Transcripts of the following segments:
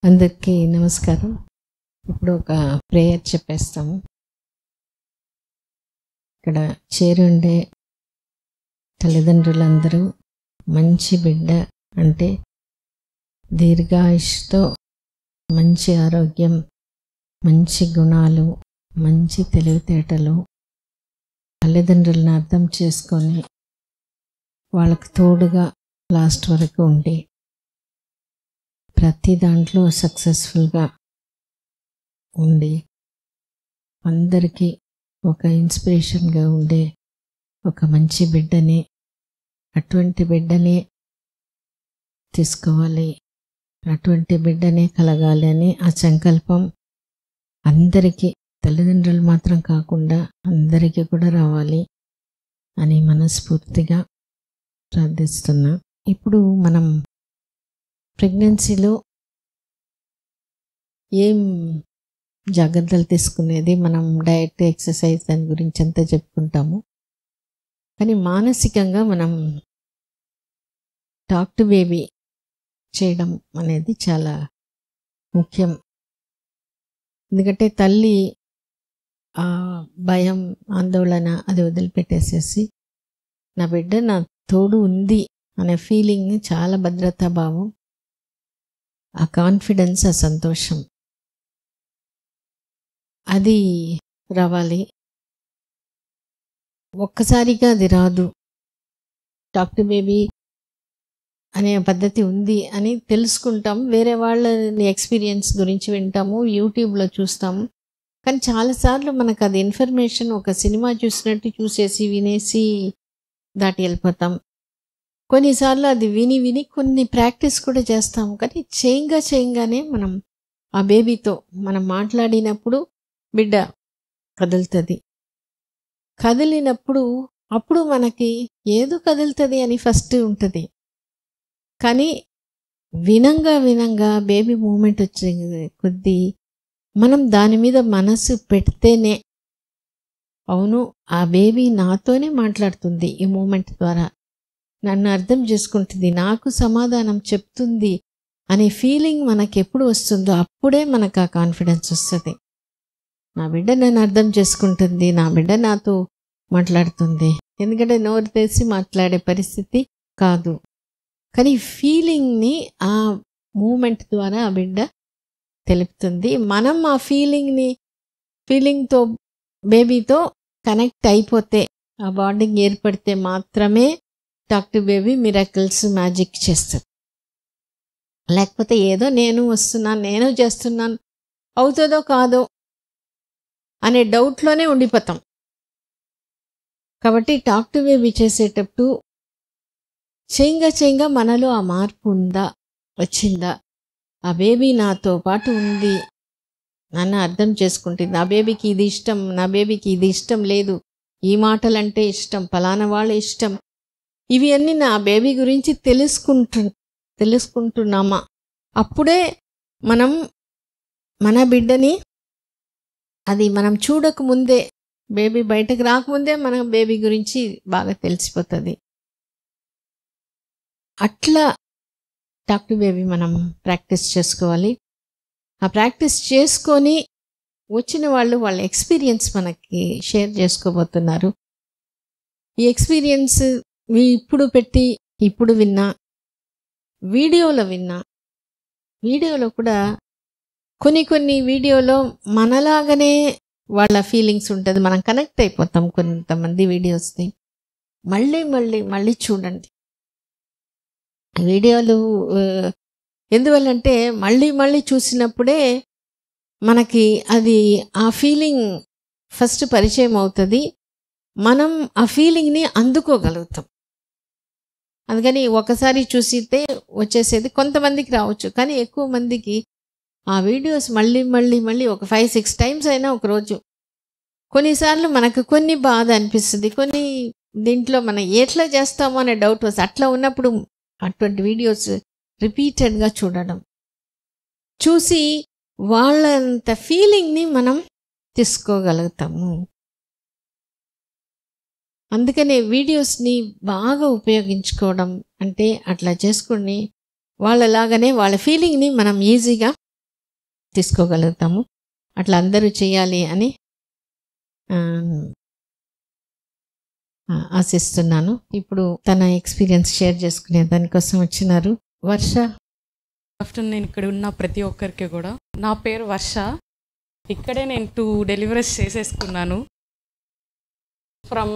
అందరికీ నమస్కారం. ఇప్పుడు ఒక ప్రేయర్ చెప్పేస్తాము. ఇక్కడ చేరుండే తల్లిదండ్రులందరూ మంచి బిడ్డ అంటే దీర్ఘాయుష్తో, మంచి ఆరోగ్యం, మంచి గుణాలు, మంచి తెలివితేటలు, తల్లిదండ్రులను అర్థం చేసుకొని వాళ్ళకు తోడుగా లాస్ట్ వరకు ఉండి ప్రతి దాంట్లో సక్సెస్ఫుల్గా ఉండి అందరికీ ఒక ఇన్స్పిరేషన్గా ఉండే ఒక మంచి బిడ్డని, అటువంటి బిడ్డని తీసుకోవాలి, అటువంటి బిడ్డనే కలగాలి అని ఆ సంకల్పం అందరికీ, తల్లిదండ్రులు మాత్రం కాకుండా అందరికీ కూడా రావాలి అని మనస్ఫూర్తిగా ప్రార్థిస్తున్నా. ఇప్పుడు మనం ప్రెగ్నెన్సీలో ఏం జాగ్రత్తలు తీసుకునేది, మనం డయట్, ఎక్సర్సైజ్ దాని గురించి అంతా చెప్పుకుంటాము. కానీ మానసికంగా మనం టాక్ టు బేబీ చేయడం అనేది చాలా ముఖ్యం. ఎందుకంటే తల్లి ఆ భయం, ఆందోళన అది వదిలిపెట్టేసేసి నా బిడ్డ నా తోడు ఉంది అనే ఫీలింగ్, చాలా భద్రతా భావం, ఆ కాన్ఫిడెన్స్, ఆ సంతోషం అది రావాలి. ఒక్కసారిగా అది రాదు. టాక్ టు బేబీ అనే పద్ధతి ఉంది అని తెలుసుకుంటాం, వేరే వాళ్ళ ఎక్స్పీరియన్స్ గురించి వింటాము, యూట్యూబ్లో చూస్తాము. కానీ చాలాసార్లు మనకు అది ఇన్ఫర్మేషన్ ఒక సినిమా చూసినట్టు చూసేసి వినేసి దాటి వెళ్ళిపోతాం. కొన్నిసార్లు అది విని విని కొన్ని ప్రాక్టీస్ కూడా చేస్తాము. కానీ చేయంగానే మనం ఆ బేబీతో మనం మాట్లాడినప్పుడు బిడ్డ కదులుతుంది. కదిలినప్పుడు అప్పుడు మనకి ఏదో కదులుతుంది అని ఫస్ట్ ఉంటుంది. కానీ వినంగా బేబీ మూమెంట్ వచ్చే కొద్దీ మనం దాని మీద మనసు పెడితేనే, అవును ఆ బేబీ నాతోనే మాట్లాడుతుంది, ఈ మూమెంట్ ద్వారా నన్ను అర్థం చేసుకుంటుంది, నాకు సమాధానం చెప్తుంది అనే ఫీలింగ్ మనకు ఎప్పుడు వస్తుందో అప్పుడే మనకు ఆ కాన్ఫిడెన్స్ వస్తుంది. నా బిడ్డ నన్ను అర్థం చేసుకుంటుంది, నా బిడ్డ నాతో మాట్లాడుతుంది. ఎందుకంటే నోరు తెరిచి మాట్లాడే పరిస్థితి కాదు, కానీ ఫీలింగ్ని ఆ మూమెంట్ ద్వారా ఆ బిడ్డ తెలుపుతుంది. మనం ఆ ఫీలింగ్తో బేబీతో కనెక్ట్ అయిపోతే, ఆ బాండింగ్ ఏర్పడితే మాత్రమే talk to baby miracles, magic చేస్తుంది. లేకపోతే ఏదో నేను వస్తున్నాను, నేను చేస్తున్నాను, అవుతుందో కాదో అనే డౌట్లోనే ఉండిపోతాం. కాబట్టి టాక్ టు బేబీ చేసేటప్పుడు చేయంగా మనలో ఆ మార్పు ఉందా, వచ్చిందా, ఆ బేబీ నాతో పాటు ఉంది, నన్ను అర్థం చేసుకుంటుంది, నా బేబీకి ఇది ఇష్టం, నా బేబీకి ఇది ఇష్టం లేదు, ఈ మాటలంటే ఇష్టం, ఫలానా వాళ్ళ ఇష్టం, ఇవి అన్నీ నా బేబీ గురించి తెలుసుకుంటున్నామా, అప్పుడే మనం మన బిడ్డని, అది మనం చూడకముందే, బేబీ బయటకు రాకముందే మన బేబీ గురించి బాగా తెలిసిపోతుంది. అట్లా టాక్ టు బేబీ మనం ప్రాక్టీస్ చేసుకోవాలి. ఆ ప్రాక్టీస్ చేసుకొని వచ్చిన వాళ్ళు వాళ్ళ ఎక్స్పీరియన్స్ మనకి షేర్ చేసుకోబోతున్నారు. ఈ ఎక్స్పీరియన్స్ ఇప్పుడు పెట్టి, ఇప్పుడు విన్నా, వీడియోలో కూడా కొన్ని వీడియోలో మనలాగానే వాళ్ళ ఫీలింగ్స్ ఉంటుంది, మనం కనెక్ట్ అయిపోతాం కొంతమంది వీడియోస్ని. మళ్ళీ చూడండి వీడియోలు. ఎందువల్లంటే మళ్ళీ చూసినప్పుడే మనకి అది ఆ ఫీలింగ్ ఫస్ట్ పరిచయం అవుతుంది, మనం ఆ ఫీలింగ్ని అందుకోగలుగుతాం. అందుకని ఒకసారి చూసితే వచ్చేసేది కొంతమందికి రావచ్చు, కానీ ఎక్కువ మందికి ఆ వీడియోస్ మళ్ళీ ఒక 5-6 టైమ్స్ అయినా ఒకరోజు. కొన్నిసార్లు మనకు కొన్ని బాధ అనిపిస్తుంది, కొన్ని దీంట్లో మనం ఎట్లా చేస్తామో అనే డౌట్ వస్తుంది. అట్లా ఉన్నప్పుడు అటువంటి వీడియోస్ రిపీటెడ్గా చూసి వాళ్ళంత ఫీలింగ్ని మనం తీసుకోగలుగుతాము. అందుకనే వీడియోస్ని బాగా ఉపయోగించుకోవడం అంటే అట్లా చేసుకుని వాళ్ళలాగానే వాళ్ళ ఫీలింగ్ని మనం ఈజీగా తీసుకోగలుగుతాము. అట్లా అందరూ చేయాలి అని ఆశిస్తున్నాను. ఇప్పుడు తన ఎక్స్పీరియన్స్ షేర్ చేసుకునే దానికోసం వచ్చినారు వర్ష. ఆఫ్టర్ నేను ఇక్కడ ఉన్న ప్రతి ఒక్కరికి కూడా, నా పేరు వర్ష. ఇక్కడే నేను 2 డెలివరీస్ చేసేసుకున్నాను. ఫ్రమ్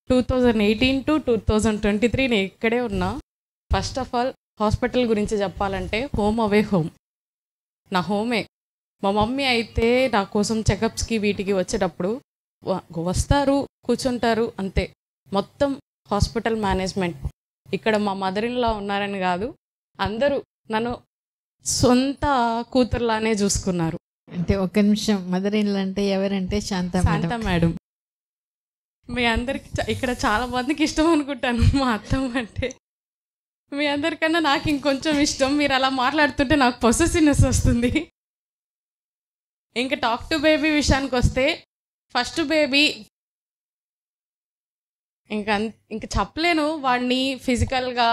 2018 to 2023 నేను ఇక్కడే ఉన్నా. ఫస్ట్ ఆఫ్ ఆల్ హాస్పిటల్ గురించి చెప్పాలంటే హోమ్ అవే హోమ్, నా హోమే. మా మమ్మీ అయితే నా కోసం చెకప్స్కి వీటికి వచ్చేటప్పుడు వస్తారు, కూర్చుంటారు, అంతే. మొత్తం హాస్పిటల్ మేనేజ్మెంట్. ఇక్కడ మా మదర్ ఇన్ లా ఉన్నారని కాదు, అందరూ నన్ను సొంత కూతురులానే చూసుకున్నారు. అంటే ఒక్క నిమిషం, మదర్ ఇన్ లా అంటే ఎవరంటే శాంత మేడం. మీ అందరికి ఇక్కడ చాలా మందికి ఇష్టం అనుకుంటాను మా అత్తమ్మ అంటే. మీ అందరికన్నా నాకు ఇంకొంచెం ఇష్టం. మీరు అలా మాట్లాడుతుంటే నాకు పొసెసివ్నెస్ వస్తుంది. ఇంకా టాక్ టు బేబీ విషయానికి వస్తే, ఫస్ట్ బేబీ ఇంకా చెప్పలేను. వాడిని ఫిజికల్గా,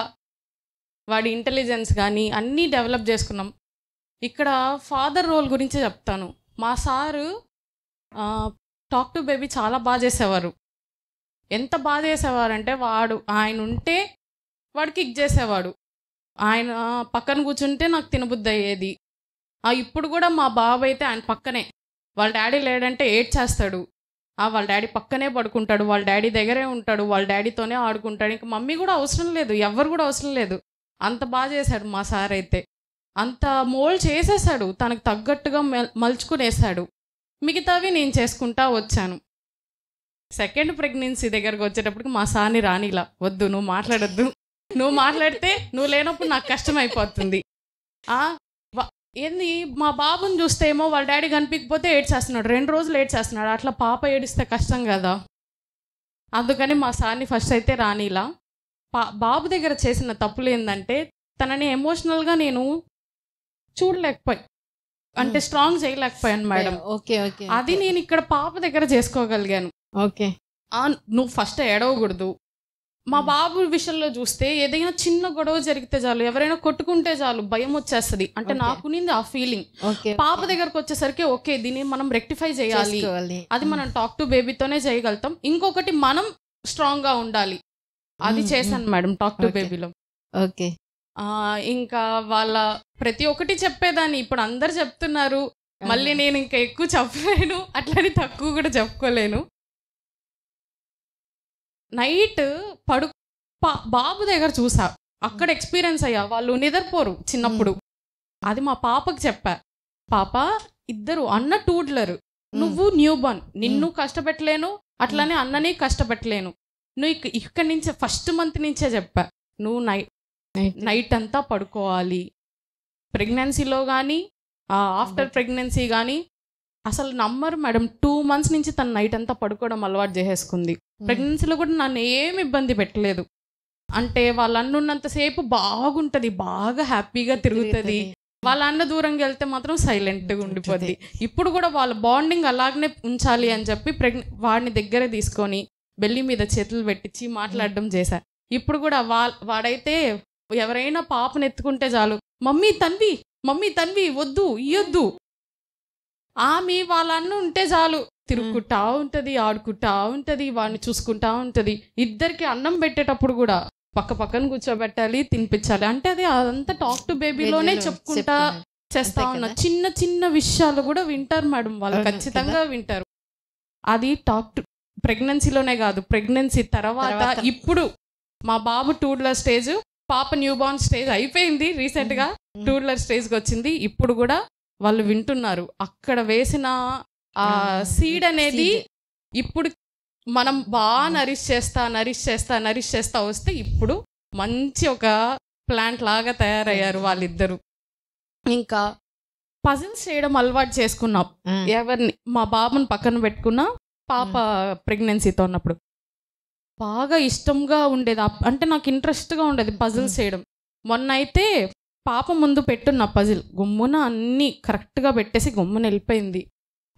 వాడి ఇంటెలిజెన్స్ కానీ అన్నీ డెవలప్ చేసుకున్నాం. ఇక్కడ ఫాదర్ రోల్ గురించి చెప్తాను. మా సారు టాక్ టు బేబీ చాలా బాగా చేసేవారు. ఎంత బాగా చేసేవారంటే, ఆయన ఉంటే వాడు కిక్ చేసేవాడు. ఆయన పక్కన కూర్చుంటే నాకు తినబుద్ధి అయ్యేది. ఇప్పుడు కూడా మా బాబు అయితే ఆయన పక్కనే, వాళ్ళ డాడీ లేడంటే ఏడ్చేస్తాడు. వాళ్ళ డాడీ పక్కనే పడుకుంటాడు, వాళ్ళ డాడీ దగ్గరే ఉంటాడు, వాళ్ళ డాడీతోనే ఆడుకుంటాడు. ఇంకా మమ్మీ కూడా అవసరం లేదు, ఎవరు కూడా అవసరం లేదు. అంత బాగా చేశాడు మా సార్ అయితే. అంత మోల్డ్ చేసేసాడు, తనకు తగ్గట్టుగా మలుచుకునేసాడు. మిగతావి నేను చేసుకుంటా వచ్చాను. సెకండ్ ప్రెగ్నెన్సీ దగ్గరకు వచ్చేటప్పటికి మా సార్ని రానిలా, వద్దు నువ్వు మాట్లాడొద్దు, నువ్వు మాట్లాడితే నువ్వు లేనప్పుడు నాకు కష్టం అయిపోతుంది. ఏంది, మా బాబుని చూస్తే ఏమో వాళ్ళ డాడీ కనిపించకపోతే ఏడ్చేస్తున్నాడు, 2 రోజులు ఏడ్చేస్తున్నాడు. అట్లా పాప ఏడిస్తే కష్టం కదా. అందుకని మా సార్ని ఫస్ట్ అయితే రానిలా. బాబు దగ్గర చేసిన తప్పులు ఏంటంటే, తనని ఎమోషనల్గా నేను చూడలేకపోయాను, అంటే స్ట్రాంగ్ చేయలేకపోయాను మేడం. ఓకే ఓకే, అది నేను ఇక్కడ పాప దగ్గర చేసుకోగలిగాను. ఓకే, నువ్వు ఫస్ట్ ఏడవకూడదు. మా బాబు విషయంలో చూస్తే ఏదైనా చిన్న గొడవ జరిగితే చాలు, ఎవరైనా కొట్టుకుంటే చాలు భయం వచ్చేస్తుంది. అంటే నాకునింది ఆ ఫీలింగ్. పాప దగ్గరకు వచ్చేసరికి ఓకే, దీన్ని మనం రెక్టిఫై చేయాలి, అది మనం టాక్ టు బేబీతోనే చేయగలుగుతాం. ఇంకొకటి మనం స్ట్రాంగ్ గా ఉండాలి, అది చేశాను మేడం టాక్ టు బేబీలో. ఓకే, ఇంకా వాళ్ళ ప్రతి ఒక్కటి చెప్పేదాన్ని. ఇప్పుడు అందరు చెప్తున్నారు, మళ్ళీ నేను ఇంకా ఎక్కువ చెప్పలేను, అట్లని తక్కువ కూడా చెప్పుకోలేను. నైట్ బాబు దగ్గర చూసా, అక్కడ ఎక్స్పీరియన్స్ అయ్యా. వాళ్ళు నిద్రపోరు చిన్నప్పుడు. అది మా పాపకి చెప్పా, పాప ఇద్దరు అన్న టూడ్లరు, నువ్వు న్యూ బోర్న్, నిన్ను కష్టపెట్టలేను, అట్లానే అన్నని కష్టపెట్టలేను. నువ్వు ఇక్కడి నుంచే ఫస్ట్ మంత్ నుంచే చెప్పా, నువ్వు నైట్ అంతా పడుకోవాలి. ప్రెగ్నెన్సీలో కానీ ఆఫ్టర్ ప్రెగ్నెన్సీ కానీ అసలు నమ్మరు మేడం, 2 months నుంచి తను నైట్ అంతా పడుకోవడం అలవాటు చేసేసుకుంది. ప్రెగ్నెన్సీలో కూడా నన్ను ఏమి ఇబ్బంది పెట్టలేదు. అంటే వాళ్ళ అన్న ఉన్నంతసేపు బాగుంటుంది, బాగా హ్యాపీగా తిరుగుతుంది. వాళ్ళ అన్న దూరంగా వెళ్తే మాత్రం సైలెంట్గా ఉండిపోద్ది. ఇప్పుడు కూడా వాళ్ళ బాండింగ్ అలాగనే ఉంచాలి అని చెప్పి వాడిని దగ్గర తీసుకొని బెల్లి మీద చేతులు పెట్టించి మాట్లాడడం చేశా. ఇప్పుడు కూడా వాడైతే ఎవరైనా పాపను ఎత్తుకుంటే చాలు, మమ్మీ తన్వి వద్దు ఇయ్యొద్దు. ఆమె వాళ్ళ అన్న ఉంటే చాలు, తిరుగుకుంటా ఉంటుంది, ఆడుకుంటా ఉంటుంది, వాడిని చూసుకుంటా ఉంటుంది. ఇద్దరికి అన్నం పెట్టేటప్పుడు కూడా పక్కన కూర్చోబెట్టాలి, తినిపించాలి. అంటే అది అదంతా టాక్ టు బేబీలోనే చెప్పుకుంటా చేస్తా ఉన్నా. చిన్న చిన్న విషయాలు కూడా వింటారు మేడం, వాళ్ళు ఖచ్చితంగా వింటారు. అది టాక్ టు ప్రెగ్నెన్సీలోనే కాదు, ప్రెగ్నెన్సీ తర్వాత ఇప్పుడు మా బాబు టూడ్లర్ స్టేజ్, పాప న్యూ బార్న్ స్టేజ్ అయిపోయింది, రీసెంట్గా టూడ్లర్ స్టేజ్కి వచ్చింది. ఇప్పుడు కూడా వాళ్ళు వింటున్నారు. అక్కడ వేసిన ఆ సీడ్ అనేది ఇప్పుడు మనం బాగా నరిష్ చేస్తా వస్తే ఇప్పుడు మంచి ఒక ప్లాంట్ లాగా తయారయ్యారు వాళ్ళిద్దరు. ఇంకా పజిల్స్ చేయడం అలవాటు చేసుకున్నాం. ఎవరిని, మా బాబుని పక్కన పెట్టుకున్నా, పాప ప్రెగ్నెన్సీతో ఉన్నప్పుడు బాగా ఇష్టంగా ఉండేది. అంటే నాకు ఇంట్రెస్ట్గా ఉండేది పజిల్స్ చేయడం. మొన్న అయితే పాప ముందు పెట్టున్న పజిల్ గుమ్మున అన్ని కరెక్ట్గా పెట్టేసి గుమ్మున వెళ్ళిపోయింది.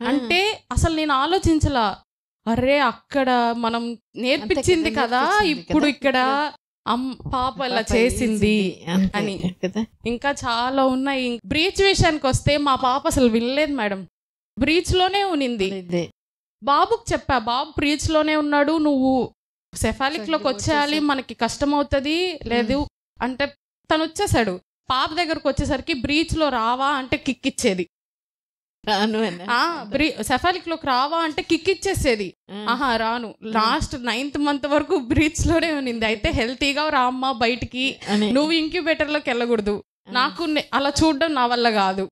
అంటే అసలు నేను ఆలోచించలా, అరే అక్కడ మనం నేర్పించింది కదా ఇప్పుడు ఇక్కడ పాప ఇలా చేసింది అని. కదా. ఇంకా చాలా ఉన్నాయి. బ్రీచ్ విషయానికి వస్తే మా పాప అసలు వినలేదు మేడం, బ్రీచ్ లోనే ఉనింది. బాబుకి చెప్పా, బాబు బ్రీచ్ లోనే ఉన్నాడు, నువ్వు సెఫాలిక్ లోకి వచ్చేయాలి, మనకి కష్టం అవుతుంది లేదు అంటే తను వచ్చేసాడు. పాప దగ్గరకు వచ్చేసరికి బ్రీచ్ లో రావా అంటే కిక్ ఇచ్చేది, సెఫాలిక్ లోకి రావా అంటే కిక్ ఇచ్చేసేది. ఆహా రాను. లాస్ట్ 9th month వరకు బ్రీచ్ లోనే ఉన్నింది. అయితే హెల్తీగా రామ్మా బయటికి, నువ్వు ఇంక్యుబేటర్ లోకి వెళ్ళకూడదు, నాకు అలా చూడడం నా వల్ల కాదు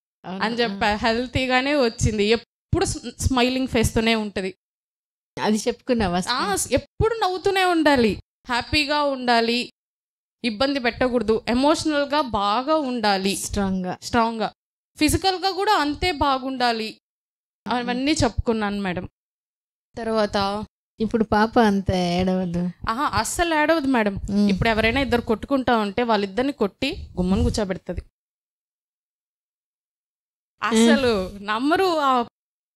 అని చెప్పా. హెల్తీగానే వచ్చింది, ఎప్పుడు స్మైలింగ్ ఫేస్ తోనే ఉంటది. అది చెప్పుకున్నావా? ఎప్పుడు నవ్వుతూనే ఉండాలి, హ్యాపీగా ఉండాలి, ఇబ్బంది పెట్టకూడదు, ఎమోషనల్ గా బాగా ఉండాలి, స్ట్రాంగ్ గా, ఫిజికల్ గా కూడా అంతే బాగుండాలి. అవన్నీ చెప్పుకున్నాను మేడం. తర్వాత ఇప్పుడు పాప అంత ఏడవదు? అస్సలు ఏడవదు మేడం. ఇప్పుడు ఎవరైనా ఇద్దరు కొట్టుకుంటా ఉంటే వాళ్ళిద్దరిని కొట్టి గుమ్మని కూర్చోబెడుతుంది. అసలు నమ్మరు, ఆ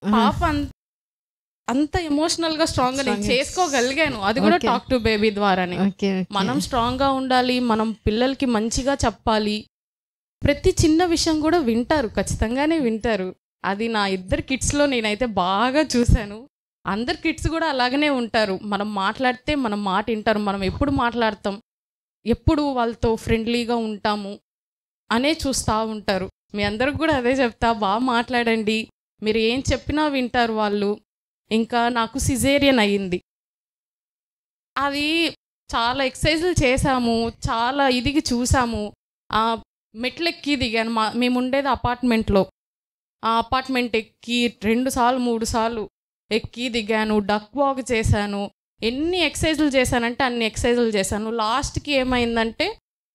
పాప అంత ఎమోషనల్ గా స్ట్రాంగ్ గా నేను చేసుకోగలిగాను. అది కూడా టాక్ టు బేబీ ద్వారానే. మనం స్ట్రాంగ్ గా ఉండాలి, మనం పిల్లలకి మంచిగా చెప్పాలి, ప్రతి చిన్న విషయం కూడా వింటారు, ఖచ్చితంగానే వింటారు. అది నా ఇద్దరు కిడ్స్లో నేనైతే బాగా చూశాను. అందరు కిడ్స్ కూడా అలాగనే ఉంటారు. మనం మాట్లాడితే మనం మాట వింటారు, మనం ఎప్పుడు మాట్లాడతాం, ఎప్పుడు వాళ్ళతో ఫ్రెండ్లీగా ఉంటాము అనే చూస్తూ ఉంటారు. మీ అందరికి కూడా అదే చెప్తా, బాగా మాట్లాడండి, మీరు ఏం చెప్పినా వింటారు వాళ్ళు. ఇంకా నాకు సిజేరియన్ అయ్యింది, అది చాలా ఎక్సర్సైజులు చేసాము, చాలా ఇదిగి చూసాము. మెట్లు ఎక్కి దిగాను. మేము ఉండేది అపార్ట్మెంట్లో, ఆ అపార్ట్మెంట్ ఎక్కి 2 సార్లు 3 సార్లు ఎక్కి దిగాను, డక్ వాక్ చేశాను, ఎన్ని ఎక్సర్సైజులు చేశానంటే అన్ని ఎక్సర్సైజులు చేశాను. లాస్ట్కి ఏమైందంటే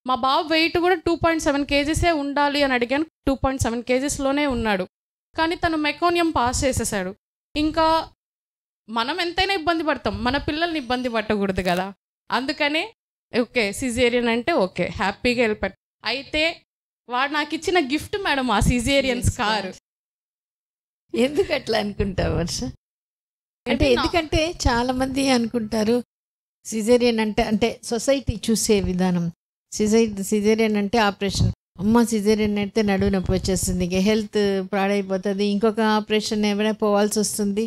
మా బాబు వెయిట్ కూడా 2.7 kgs ఉండాలి అని అడిగాను, 2.7 kgsలోనే ఉన్నాడు. కానీ తను మెకోనియం పాస్ చేసేసాడు. ఇంకా మనం ఎంతైనా ఇబ్బంది పడతాం, మన పిల్లల్ని ఇబ్బంది పట్టకూడదు కదా, అందుకనే ఓకే సిజేరియన్ అంటే ఓకే హ్యాపీగా వెళ్ళిపోయాడు. అయితే వాడు నాకు ఇచ్చిన గిఫ్ట్ మేడం ఆ సిజేరియన్ స్కార్. ఎందుకు అట్లా అనుకుంటావు వర్ష? అంటే ఎందుకంటే చాలా మంది అనుకుంటారు సిజేరియన్ అంటే సొసైటీ చూసే విధానం, సిజేరియన్ అంటే ఆపరేషన్, అమ్మ సిజేరియన్ అయితే నడువు నొప్పి వచ్చేస్తుంది, హెల్త్ పాడైపోతుంది, ఇంకొక ఆపరేషన్ ఏమైనా పోవాల్సి వస్తుంది,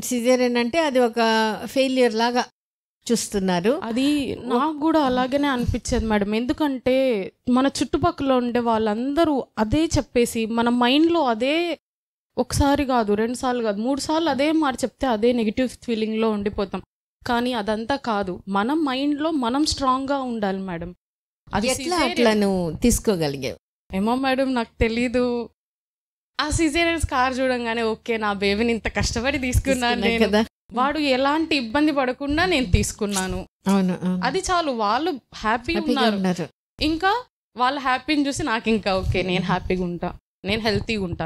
సిజేరియన్ అంటే అది ఒక ఫెయిల్యూర్ లాగా చూస్తున్నారు. అది నాకు కూడా అలాగనే అనిపించేది మేడం. ఎందుకంటే మన చుట్టుపక్కల ఉండే వాళ్ళందరూ అదే చెప్పేసి మన మైండ్లో అదే ఒకసారి కాదు 2 సార్లు కాదు 3 సార్లు అదే మాట చెప్తే అదే నెగిటివ్ ఫీలింగ్లో ఉండిపోతాం. కానీ అదంతా కాదు, మన మైండ్లో మనం స్ట్రాంగ్గా ఉండాలి మేడం. అది అట్లా నువ్వు తీసుకోగలిగావు? ఏమో మేడం నాకు తెలీదు. ఆ సిజేరియన్ స్కార్ చూడంగానే ఓకే నా బేబీని ఇంత కష్టపడి తీసుకున్నాను నేను, వాడు ఎలాంటి ఇబ్బంది పడకుండా నేను తీసుకున్నాను. అవును, అది చాలు. వాళ్ళు హ్యాపీగా ఉన్నారు, ఇంకా వాళ్ళ హ్యాపీని చూసి నాకు ఇంకా ఓకే నేను హ్యాపీగా ఉంటా, నేను హెల్తీగా ఉంటా.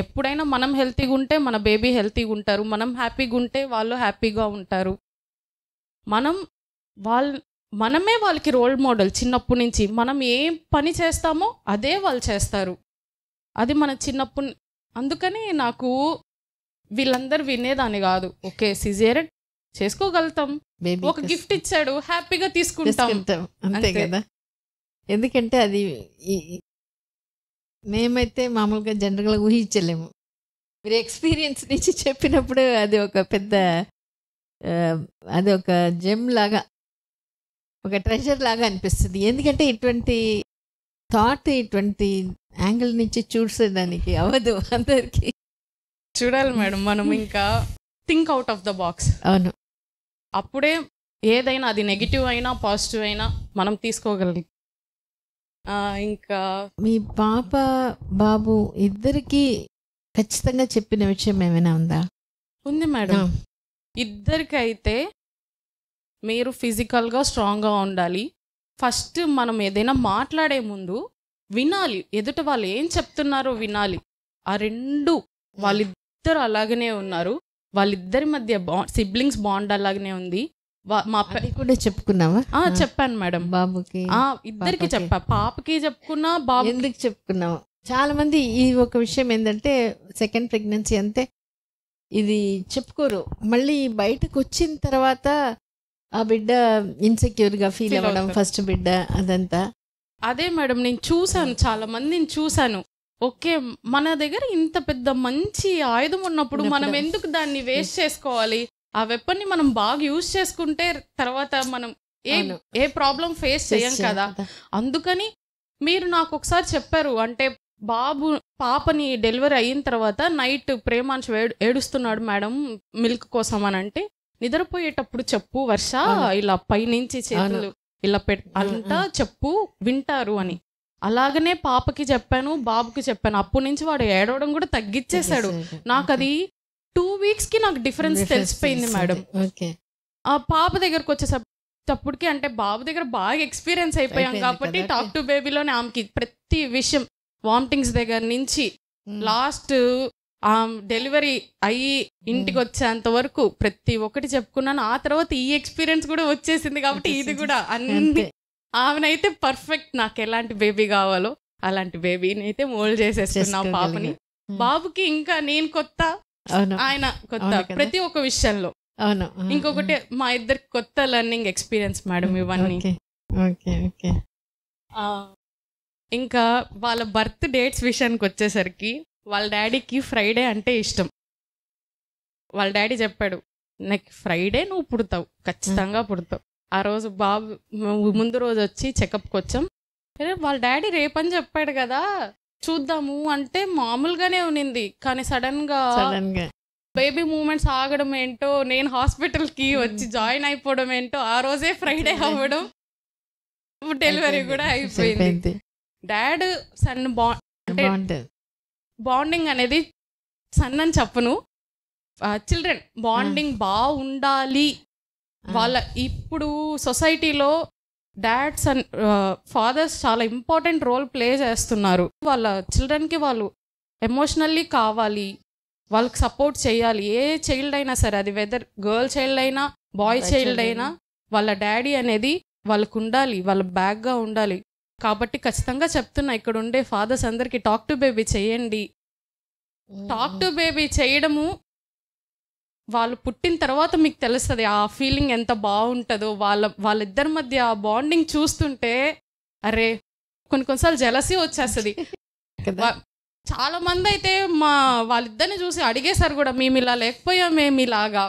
ఎప్పుడైనా మనం హెల్తీగా ఉంటే మన బేబీ హెల్తీగా ఉంటారు, మనం హ్యాపీగా ఉంటే వాళ్ళు హ్యాపీగా ఉంటారు. మనమే వాళ్ళకి రోల్ మోడల్. చిన్నప్పటి నుంచి మనం ఏం పని చేస్తామో అదే వాళ్ళు చేస్తారు. అది మన చిన్నప్పుడు. అందుకని నాకు వీళ్ళందరూ వినేదాన్ని కాదు, ఓకే సిజేరియన్ చేసుకోగలుగుతాం, ఒక గిఫ్ట్ ఇచ్చాడు హ్యాపీగా తీసుకుంటాం అంతే కదా. ఎందుకంటే అది మేమైతే మామూలుగా జనరల్గా ఊహించలేము. మీరు ఎక్స్పీరియన్స్ నుంచి చెప్పినప్పుడు అది ఒక పెద్ద అది ఒక జెమ్ లాగా, ఒక ట్రెజర్ లాగా అనిపిస్తుంది. ఎందుకంటే ఇటువంటి థాట్ ఇటువంటి యాంగిల్ నుంచి చూసేదానికి అవ్వదు అందరికి. చూడాలి మేడం మనం, ఇంకా think out of the box. అవును, అప్పుడే ఏదైనా అది నెగిటివ్ అయినా పాజిటివ్ అయినా మనం తీసుకోగలం. ఇంకా మీ పాప బాబు ఇద్దరికి ఖచ్చితంగా చెప్పిన విషయం ఏమైనా ఉందా? ఉంది మేడం. ఇద్దరికైతే మీరు ఫిజికల్గా స్ట్రాంగ్గా ఉండాలి. ఫస్ట్ మనం ఏదైనా మాట్లాడే ముందు వినాలి, ఎదుట వాళ్ళు ఏం చెప్తున్నారో వినాలి. ఆ రెండు వాళ్ళిద్దరు అలాగనే ఉన్నారు, వాళ్ళిద్దరి మధ్య సిబ్లింగ్స్ బాండ్ అలాగనే ఉంది. మా కూడా చెప్పుకున్నావా? చెప్పాను మేడం, బాబుకి ఇద్దరికి చెప్పా, పాపకి చెప్పుకున్నా బాబు. ఎందుకు చెప్పుకున్నావు? చాలా మంది ఈ ఒక విషయం ఏంటంటే సెకండ్ ప్రెగ్నెన్సీ అంతే ఇది చెప్పుకోరు, మళ్ళీ బయటకు వచ్చిన తర్వాత ఆ బిడ్డ ఇన్సెక్యూర్ గా ఫీల్ Feel అవ్వడం అవుతారు. ఫస్ట్ బిడ్డ అదంతా. అదే మేడం నేను చూసాను, చాలా మందిని చూసాను. ఓకే, మన దగ్గర ఇంత పెద్ద మంచి ఆయుధం ఉన్నప్పుడు మనం ఎందుకు దాన్ని వేస్ట్ చేసుకోవాలి? ఆ వెపన్ ని మనం బాగా యూజ్ చేసుకుంటే తర్వాత మనం ఏ ప్రాబ్లం ఫేస్ చేయం కదా. అందుకని మీరు నాకు ఒకసారి చెప్పారు, అంటే పాపని డెలివరీ అయిన తర్వాత నైట్ ప్రేమాంశ్ ఏడుస్తున్నాడు మేడం మిల్క్ కోసం అని అంటే, నిద్రపోయేటప్పుడు చెప్పు వర్ష, ఇలా పైనుంచి చేతులు ఇలా అంతా చెప్పు వింటారు అని. అలాగనే పాపకి చెప్పాను, బాబుకి చెప్పాను. అప్పటి నుంచి వాడు ఏడవడం కూడా తగ్గించేశాడు. నాకు అది 2 weeks కి నాకు డిఫరెన్స్ తెలిసిపోయింది మేడం. ఆ పాప దగ్గరకు వచ్చేటప్పటికి, అంటే బాబు దగ్గర బాగా ఎక్స్పీరియన్స్ అయిపోయాం కాబట్టి టాక్ టు బేబీలోనే ఆమెకి ప్రతి విషయం, వామిటింగ్స్ దగ్గర నుంచి లాస్ట్ డెలివరీ అయ్యి ఇంటికి వచ్చేంత వరకు ప్రతి ఒక్కటి చెప్పుకున్నాను. ఆ తర్వాత ఈ ఎక్స్పీరియన్స్ కూడా వచ్చేసింది కాబట్టి ఇది కూడా అన్ని ఆమెనైతే పర్ఫెక్ట్, నాకు ఎలాంటి బేబీ కావాలో అలాంటి బేబీని అయితే మోల్డ్ చేసేస్తున్నా పాపని. బాబుకి ఇంకా నేను కొత్త, ఆయన కొత్త ప్రతి ఒక్క విషయంలో. ఇంకొకటి మా ఇద్దరికి కొత్త లెర్నింగ్ ఎక్స్పీరియన్స్ మేడం ఇవన్నీ. ఇంకా వాళ్ళ బర్త్ డేట్స్ విషయానికి వచ్చేసరికి, వాళ్ళ డాడీకి ఫ్రైడే అంటే ఇష్టం. వాళ్ళ డాడీ చెప్పాడు, నాకు ఫ్రైడే నువ్వు పుడతావు, ఖచ్చితంగా పుడతావు. ఆ రోజు బాబు ముందు రోజు వచ్చి చెకప్కి వచ్చాం. వాళ్ళ డాడీ రేపని చెప్పాడు కదా, చూద్దాము అంటే మామూలుగానే ఉన్నింది. కానీ సడన్ గా బేబీ మూమెంట్స్ ఆగడం ఏంటో, నేను హాస్పిటల్కి వచ్చి జాయిన్ అయిపోవడం ఏంటో, ఆ రోజే ఫ్రైడే అవ్వడం, డెలివరీ కూడా అయిపోయింది. డాడ్ సన్ బాండింగ్ అనేది సన్ అని చెప్పను, చిల్డ్రన్ బాండింగ్ బాగుండాలి. వాళ్ళ ఇప్పుడు సొసైటీలో డాడ్స్ అండ్ ఫాదర్స్ చాలా ఇంపార్టెంట్ రోల్ ప్లే చేస్తున్నారు. వాళ్ళ చిల్డ్రన్కి వాళ్ళు ఎమోషనల్లీ కావాలి, వాళ్ళకి సపోర్ట్ చేయాలి. ఏ చైల్డ్ అయినా సరే, అది వెదర్ గర్ల్ చైల్డ్ అయినా బాయ్ చైల్డ్ అయినా, వాళ్ళ డాడీ అనేది వాళ్ళకు ఉండాలి, వాళ్ళ బ్యాక్గా ఉండాలి. కాబట్టి ఖచ్చితంగా చెప్తున్నా, ఇక్కడ ఉండే ఫాదర్స్ అందరికీ టాక్ టు బేబీ చేయండి. టాక్ టు బేబీ చేయడము వాళ్ళు పుట్టిన తర్వాత మీకు తెలుస్తుంది ఆ ఫీలింగ్ ఎంత బాగుంటుందో. వాళ్ళిద్దరి మధ్య ఆ బాండింగ్ చూస్తుంటే అరే కొన్నిసార్లు జెలసీ వచ్చేస్తుంది. చాలా మంది అయితే వాళ్ళిద్దరిని చూసి అడిగేశారు కూడా, మేము ఇలా లేకపోయాం, మేము ఇలాగా.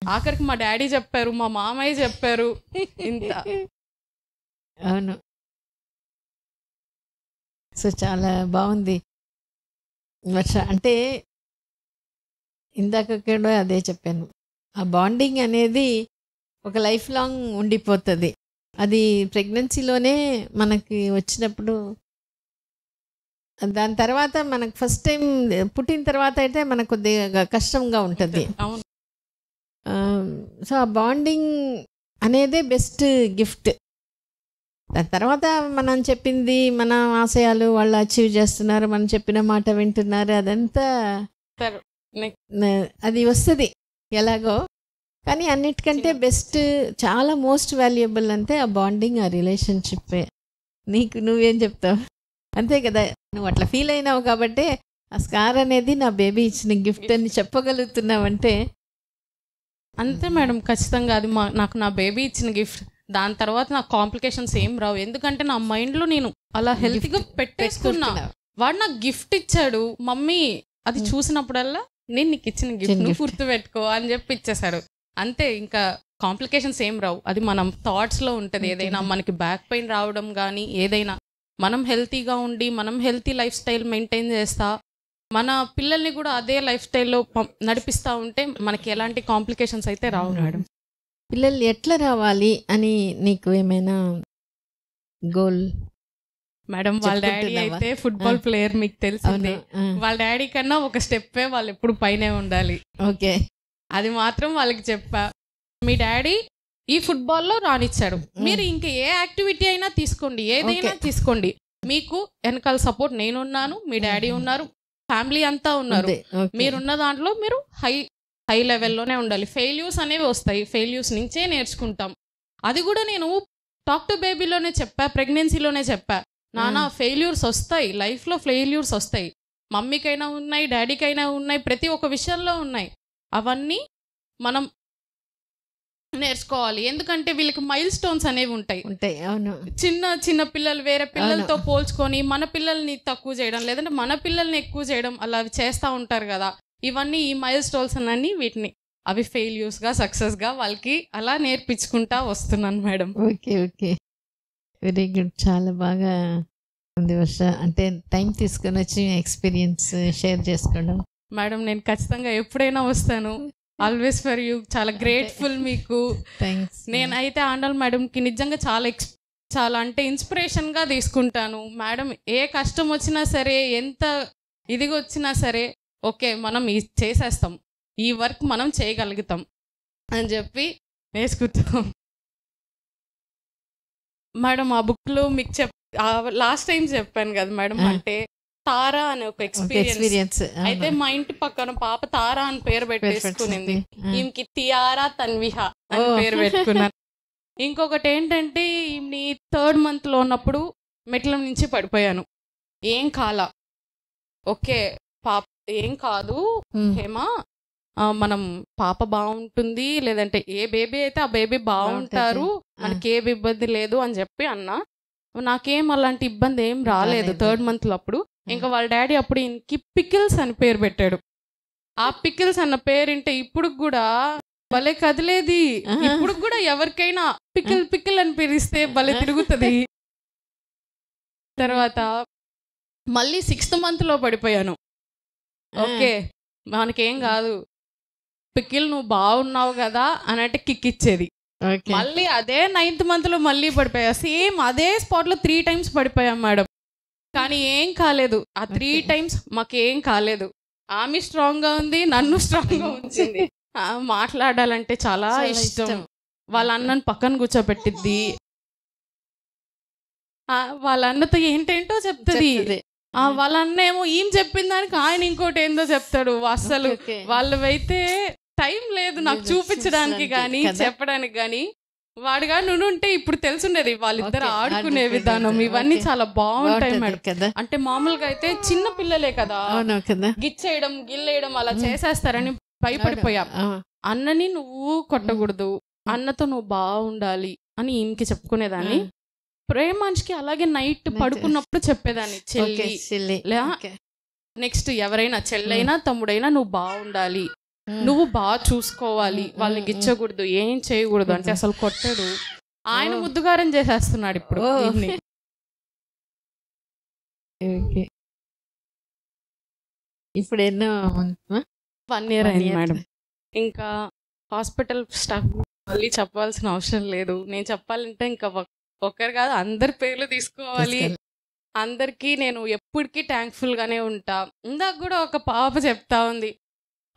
ఆఖరికి మా డాడీ చెప్పారు, మా మామయ్య చెప్పారు. ఇంత అవును. సో చాలా బాగుంది వర్ష. అంటే ఇందాక కూడా అదే చెప్పాను, ఆ బాండింగ్ అనేది ఒక లైఫ్ లాంగ్ ఉండిపోతుంది. అది ప్రెగ్నెన్సీలోనే మనకి వచ్చినప్పుడు, దాని తర్వాత మనకు ఫస్ట్ టైం పుట్టిన తర్వాత అయితే మనకు కొద్దిగా కష్టంగా ఉంటుంది. సో ఆ బాండింగ్ అనేదే బెస్ట్ గిఫ్ట్. దాని తర్వాత మనం చెప్పింది, మన ఆశయాలు వాళ్ళు అచీవ్ చేస్తున్నారు, మనం చెప్పిన మాట వింటున్నారు, అదంతా అది వస్తుంది ఎలాగో. కానీ అన్నిటికంటే బెస్ట్, చాలా మోస్ట్ వాల్యుయబుల్ అంటే ఆ బాండింగ్, ఆ రిలేషన్షిప్పే. నువ్వేం చెప్తావు? అంతే కదా, నువ్వు అట్లా ఫీల్ అయినావు కాబట్టి ఆ స్కార్ అనేది నా బేబీ ఇచ్చిన గిఫ్ట్ అని చెప్పగలుగుతున్నావంటే అంతే మేడం. ఖచ్చితంగా అది నాకు నా బేబీ ఇచ్చిన గిఫ్ట్. దాని తర్వాత నాకు కాంప్లికేషన్స్ ఏం రావు, ఎందుకంటే నా మైండ్లో నేను అలా హెల్తీగా పెట్టేసుకున్నా. వాడు నాకు గిఫ్ట్ ఇచ్చాడు, మమ్మీ అది చూసినప్పుడల్లా నేను నీకు ఇచ్చిన గిఫ్ట్ నువ్వు గుర్తుపెట్టుకో అని చెప్పి ఇచ్చేసాడు. అంతే, ఇంకా కాంప్లికేషన్స్ ఏం రావు. అది మనం థాట్స్లో ఉంటుంది. ఏదైనా మనకి బ్యాక్ పెయిన్ రావడం కానీ ఏదైనా, మనం హెల్తీగా ఉండి మనం హెల్తీ లైఫ్ స్టైల్ మెయింటైన్ చేస్తా మన పిల్లల్ని కూడా అదే లైఫ్ స్టైల్లో నడిపిస్తూ ఉంటే మనకి ఎలాంటి కాంప్లికేషన్స్ అయితే రావు మేడం. పిల్లలు ఎట్లా రావాలి అని నీకు ఏమైనా గోల్? మేడం వాళ్ళ డాడీ అయితే ఫుట్బాల్ ప్లేయర్, మీకు తెలిసిందే. వాళ్ళ డాడీ కన్నా ఒక స్టెప్పే వాళ్ళు ఎప్పుడు పైనే ఉండాలి. ఓకే, అది మాత్రం వాళ్ళకి చెప్పా. మీ డాడీ ఈ ఫుట్బాల్లో రానిచ్చాడు, మీరు ఇంకా ఏ యాక్టివిటీ అయినా తీసుకోండి, ఏదైనా తీసుకోండి, మీకు వెనకాల సపోర్ట్ నేనున్నాను, మీ డాడీ ఉన్నారు, ఫ్యామిలీ అంతా ఉన్నారు. మీరున్న దాంట్లో మీరు హై లెవెల్లోనే ఉండాలి. ఫెయిల్యూర్స్ అనేవి వస్తాయి, ఫెయిల్యూర్స్ నుంచే నేర్చుకుంటాం. అది కూడా నేను టాక్ టు బేబీలోనే చెప్పా, ప్రెగ్నెన్సీలోనే చెప్పా. నానా ఫెయిల్యూర్స్ వస్తాయి, లైఫ్లో ఫెయిల్యూర్స్ వస్తాయి, మమ్మీకైనా ఉన్నాయి, డాడీకైనా ఉన్నాయి, ప్రతి ఒక్క విషయంలో ఉన్నాయి. అవన్నీ మనం నేర్చుకోవాలి. ఎందుకంటే వీళ్ళకి మైల్ స్టోన్స్ అనేవి ఉంటాయి. అవును. చిన్న చిన్న పిల్లలు వేరే పిల్లలతో పోల్చుకొని మన పిల్లల్ని తక్కువ చేయడం, లేదంటే మన పిల్లల్ని ఎక్కువ చేయడం, అలా చేస్తూ ఉంటారు కదా. ఇవన్నీ ఈ మైల్ స్టోన్స్ అన్నీ వీటిని అవి ఫెయిల్యూర్స్గా సక్సెస్గా వాళ్ళకి అలా నేర్పించుకుంటా వస్తున్నాను madam. Okay okay, very good. చాలా బాగా ఉంది వర్ష. అంటే టైం తీసుకొని వచ్చి ఎక్స్పీరియన్స్ షేర్ చేసుకోవడం. మేడం నేను ఖచ్చితంగా ఎప్పుడైనా వస్తాను. Always for you. చాలా గ్రేట్ఫుల్ మీకు. థ్యాంక్స్. నేనైతే ఆండాల్ మేడంకి నిజంగా చాలా అంటే ఇన్స్పిరేషన్గా తీసుకుంటాను. మేడం ఏ కష్టం వచ్చినా సరే, ఎంత ఇదిగా వచ్చినా సరే, ఓకే మనం చేసేస్తాం, ఈ వర్క్ మనం చేయగలుగుతాం అని చెప్పి నేర్చుకుంటాం. మేడం ఆ బుక్లో మీకు లాస్ట్ టైం చెప్పాను కదా మేడం, అంటే తారా అనే ఒక ఎక్స్పీరియన్స్. అయితే మా ఇంటి పక్కన పాప తారా అని పేరు పెట్టేసుకునింది. ఈమెకి తియారా తన్విహ అని పేరు పెట్టుకున్నాను. ఇంకొకటి ఏంటంటే ఈమెని 3rd month ఉన్నప్పుడు మెట్ల నుంచి పడిపోయాను. ఏం కాలా, ఓకే పాప ఏం కాదు హేమా, మనం పాప బాగుంటుంది, లేదంటే ఏ బేబీ అయితే ఆ బేబీ బాగుంటారు, మనకి ఏ ఇబ్బంది లేదు అని చెప్పి అన్నా. నాకేం అలాంటి ఇబ్బంది ఏం రాలేదు 3rd month అప్పుడు. ఇంకా వాళ్ళ డాడీ అప్పుడు ఈయనకి పికిల్స్ అని పేరు పెట్టాడు. ఆ పికిల్స్ అన్న పేరింటే ఇప్పుడు కూడా భలే కదిలేది. ఇప్పుడు కూడా ఎవరికైనా పికిల్ అని పిలిస్తే భలే తిరుగుతుంది. తర్వాత మళ్ళీ 6th month పడిపోయాను. ఓకే మనకేం కాదు, పికిల్ నువ్వు బాగున్నావు కదా అన్నట్టు కిక్ ఇచ్చేది. మళ్ళీ అదే 9th month మళ్ళీ పడిపోయా. సేమ్ అదే స్పాట్లో 3 times పడిపోయాం మేడం. కానీ ఏం కాలేదు. ఆ 3 times మాకేం కాలేదు. ఆమె స్ట్రాంగ్గా ఉంది, నన్ను స్ట్రాంగ్గా ఉంచింది. మాట్లాడాలంటే చాలా ఇష్టం. వాళ్ళ అన్నను పక్కన కూర్చోబెట్టిద్ది, వాళ్ళ అన్నతో ఏంటేంటో చెప్తుంది. వాళ్ళ అన్న ఏమో ఏం చెప్పిన దానికి ఆయన ఇంకోటి ఏందో చెప్తాడు. అసలు వాళ్ళవైతే టైం లేదు నాకు చూపించడానికి కానీ చెప్పడానికి కానీ. వాడుగా నువ్వు ఉంటే ఇప్పుడు తెలుసుండేది వాళ్ళిద్దరు ఆడుకునే విధానం. ఇవన్నీ చాలా బాగుంటాయి మేడం. అంటే మామూలుగా అయితే చిన్న పిల్లలే కదా, గిచ్చేయడం గిల్లేయడం అలా చేసేస్తారని భయపడిపోయా. అన్నని నువ్వు కొట్టకూడదు, అన్నతో నువ్వు బాగుండాలి అని ఈమెకి చెప్పుకునేదాన్ని. ప్రేమ మనిషికి అలాగే నైట్ పడుకున్నప్పుడు చెప్పేదాన్ని, చెల్లి నెక్స్ట్ ఎవరైనా చెల్లైనా తమ్ముడైనా నువ్వు బాగుండాలి, నువ్వు బాగా చూసుకోవాలి, వాళ్ళని గిచ్చకూడదు, ఏం చేయకూడదు అంటే అసలు కొట్టాడు. ఆయన ముద్దుగారం చేసేస్తున్నాడు ఇప్పుడు. ఇప్పుడు ఎన్నో 1 year అయింది మేడం. ఇంకా హాస్పిటల్ స్టాఫ్ మళ్ళీ చెప్పాల్సిన అవసరం లేదు. నేను చెప్పాలంటే ఇంకా ఒకరు కాదు అందరి పేర్లు తీసుకోవాలి. అందరికీ నేను ఎప్పటికీ థ్యాంక్ఫుల్గానే ఉంటా. ఇందాక కూడా ఒక పాప చెప్తా ఉంది,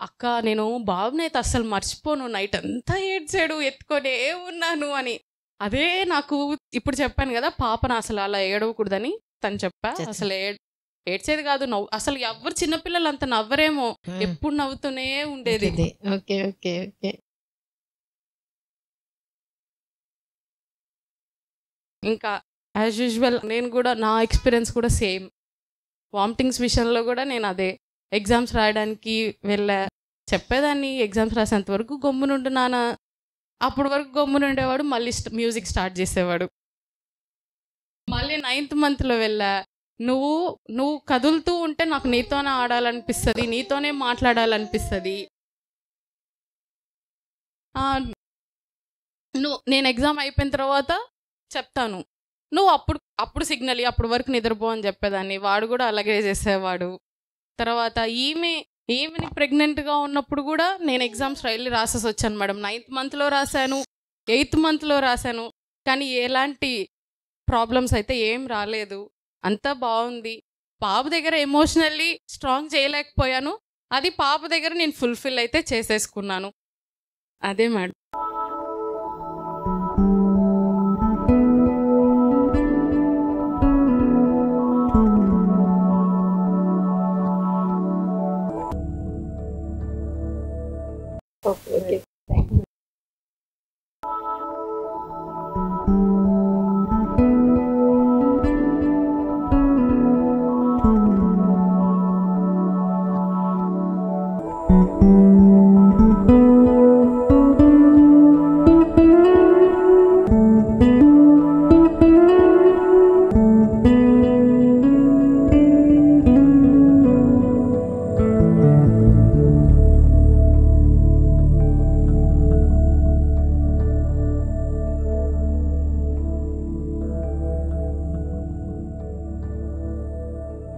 అక్క నేను బాబునైతే అస్సలు మర్చిపోను, నైట్ అంతా ఏడ్చాడు, ఎత్తుకొనే ఉన్నాను అని. అదే నాకు ఇప్పుడు చెప్పాను కదా, పాపను అసలు అలా ఏడవకూడదని తను చెప్పా. అసలు ఏడ్చేది కాదు, అసలు ఎవరు చిన్నపిల్లలు అంత నవ్వరేమో, ఎప్పుడు నవ్వుతూనే ఉండేది. Okay okay okay. ఇంకా యాజ్ యూజువల్ నేను కూడా నా ఎక్స్పీరియన్స్ కూడా సేమ్. వామిటింగ్స్ విషయంలో కూడా నేను అదే, ఎగ్జామ్స్ రాయడానికి వెళ్ళా, చెప్పేదాన్ని ఎగ్జామ్స్ రాసేంత వరకు గమ్మునుండు నాన్న, అప్పటి వరకు గమ్మునుండేవాడు, మళ్ళీ మ్యూజిక్ స్టార్ట్ చేసేవాడు. మళ్ళీ 9th month వెళ్ళా, నువ్వు కదులుతూ ఉంటే నాకు నీతోనే ఆడాలనిపిస్తుంది, నీతోనే మాట్లాడాలనిపిస్తుంది. నేను ఎగ్జామ్ అయిపోయిన తర్వాత చెప్తాను, నువ్వు అప్పుడు సిగ్నల్ అప్పుడు వరకు నిద్రపో అని చెప్పేదాన్ని. వాడు కూడా అలాగే చేసేవాడు. తర్వాత ఈమెని ప్రెగ్నెంట్గా ఉన్నప్పుడు కూడా నేను ఎగ్జామ్స్ వెళ్ళి రాసేసి వచ్చాను మేడం. 9th month రాశాను, 8th month రాశాను, కానీ ఎలాంటి ప్రాబ్లమ్స్ అయితే ఏం రాలేదు, అంతా బాగుంది. బాబు దగ్గర ఎమోషనల్లీ స్ట్రాంగ్ చేయలేకపోయాను, అది పాప దగ్గర నేను ఫుల్ఫిల్ అయితే చేసేసుకున్నాను. అదే madam. Okay. Thank you. Okay.